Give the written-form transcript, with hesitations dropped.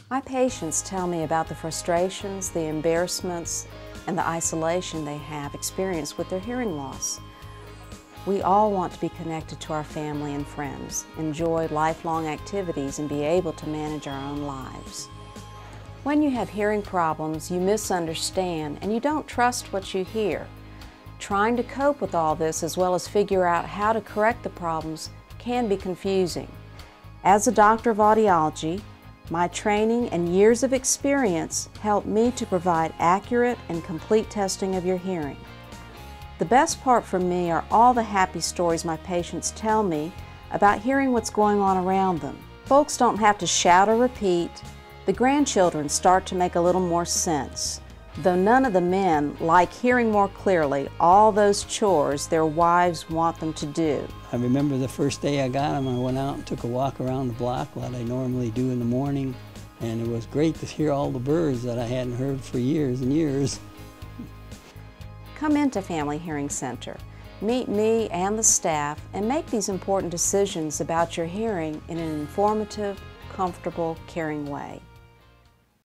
My patients tell me about the frustrations, the embarrassments, and the isolation they have experienced with their hearing loss. We all want to be connected to our family and friends, enjoy lifelong activities, and be able to manage our own lives. When you have hearing problems, you misunderstand and you don't trust what you hear. Trying to cope with all this as well as figure out how to correct the problems can be confusing. As a doctor of audiology, my training and years of experience help me to provide accurate and complete testing of your hearing. The best part for me are all the happy stories my patients tell me about hearing what's going on around them. Folks don't have to shout or repeat. The grandchildren start to make a little more sense. Though none of the men like hearing more clearly all those chores their wives want them to do. I remember the first day I got them, I went out and took a walk around the block like I normally do in the morning, and it was great to hear all the birds that I hadn't heard for years and years. Come into Family Hearing Center, meet me and the staff, and make these important decisions about your hearing in an informative, comfortable, caring way.